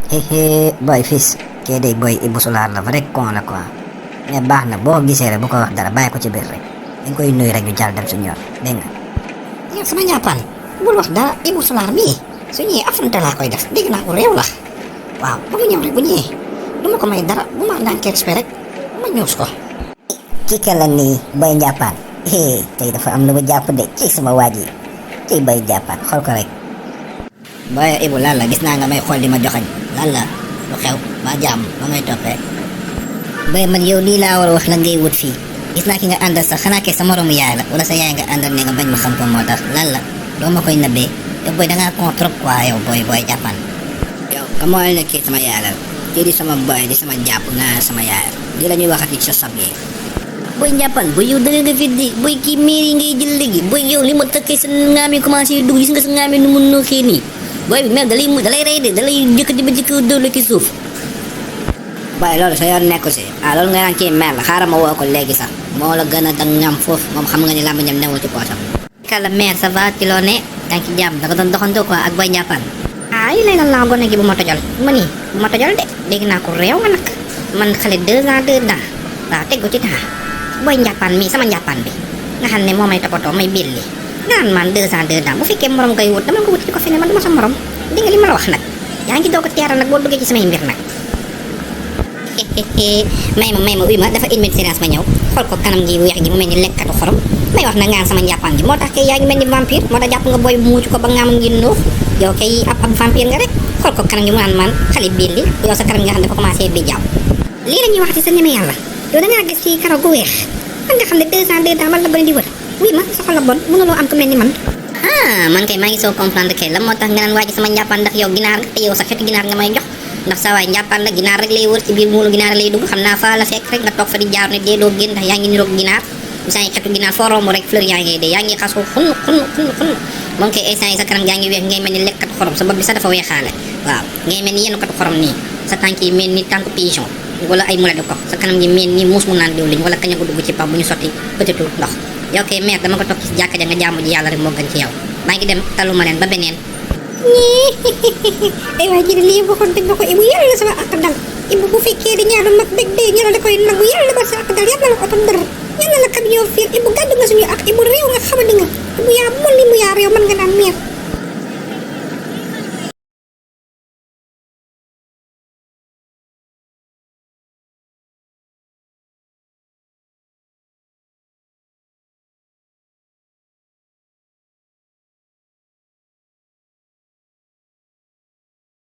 Hehe, boy fils kii day boy Ibou Soulard la vrai con la quoi mais baax na boo gisee rek bu ko wax dara bàyyi ko ci biir rek dañ koy nuyu rek ñu jàll dem suñu yoon dégg nga. yow sama njàppaan bul wax dara Ibou Soulard mii su ñëwee affronté laa koy def dégg naa ko réew la waaw ba mu ñëw rek bu ñëwee du ma ko may dara bu ma daan respect rek ma ñuus ko. kii kan la nii boy njàppaan tey dafa am lu mu jàpp de ci sama waaj yi ci boy njàppaan xool ko rek. boy Ibou lan la gis naa nga may xool di ma joxañ lan la lu xew ba jàmm ba may toppee. boy man yow lii laa war a wax la ngay wut fii gis naa ki nga àndal sax xanaa ke sa moromu yaay la wala sa yaay nga àndal ne nga bañ ma xam ko moo tax lan la doo ma koy nëbbee te boy dangaa con trop quoi yow boy jàppaan. yow ka mooy ne kii sama yaay la kii di sama boy di sama jàpp nga sama yaay di la ñuy waxati ci sa sab yi. boy njàppaan boy yow dëgg nga fi di boy kii miir yi ngay jël léegi boy yow li ma takkee sa ngaam yi commencé dugg gis nga sa ngaam yi nu mun nooxee nii boy bi même dalay rey de dalay jëkk di ba jëkk dóor la ci suuf. boy loolu sa yoon nekku si loolu nga naan kii mer la xaaral ma woo ko léegi sax moo la gën a dangam foofu moom xam nga ni làmb ñam newul ci poosam. kala mer ça va ci loo ne yaa ngi ci jàmm da nga doon doxantoo quoi ak boy njàppaan. yi lay lan laa gone gi bu ma tojal ma nii bu ma tojal de dégg naa ko réew nga nag man xale 2 ans 2 ans waaw teg ko ci temps boy njàppaan mii sama njàppaan bi nga xam ne moo may toppatoo may billi naan man 2 ans 2 ans bu fekkee morom ngay wut dama ko wut ci ko fi ne man dama sa morom di nga li ma la wax nag yaa ngi doog a teeral nag boo duggee ci samay mbir nag. may ma uy ma dafa une minute silence ma ñëw xool ko kanam gi weex gi mu mel ni lekkatu xorom may wax na ngaan sama njàppaan gi moo tax kay yaa ngi mel ni vampire moo tax jàpp nga boy bu muucu ko ba ngaam ngi nuuf yow kay ab vampire nga rek xool ko kanam gi mu naan man xale billi yow sa kanam gi nga xam dafa commencé bi jaaw lii la ñuy wax ci sa ñeme yàlla yow da ngaa gis ci karaw gu weex man nga xam ne 2 ans 2 ans man la gën di wër wuy ma sa xol la bon mënuloo am ko mel ni man. man kay maa ngi soo comprendre kay la moo tax nga naan waa ji sama njàppaan ndax yow ginaar nga te yow sa xeetu ginaar nga may jox ndax sa waay njàppaan la ginaar rek lay wër ci biir muulu ginaar lay dugg xam naa faa la fekk rek nga toog fa di jaar ne dee doo génn ndax yaa ngi niroog ginaar saa ngi xeetu ginaar foo romb rek fleur yaa ngi dee yaa ngi xasu xun moom kay instant yi sa kanam yaa ngi weex ngay mel ni lekkat xorom sa bopp bi sax dafa weexaale waaw ngay mel ni yenn kat xorom nii sa tànk yi mel ni tànk pigeon wala ay mula de ko sa kanam gi mel ni muus mu naan diwliñ wala kañ a ko dugg ci pax bu ñu sotti pëtitu ndox yow kay mère dama ko toog ci jàkka ja nga jaamu ji yàlla rek moo gën ci yow maa ngi dem taluma leen ba beneen. ay waay jëri lii waxoon dëgg ko Ibou yàlla la sama ak dal Ibou bu fekkee di ñaanu mag dëgg de ñaanu da koy nangu yàlla ba sa ak dal yàlla la oto dër yàlla la camion fiir Ibou gàddu nga suñu ak Ibou réew nga xamadi nga Ibou yaa mun li mu yaa réew man nga naan mère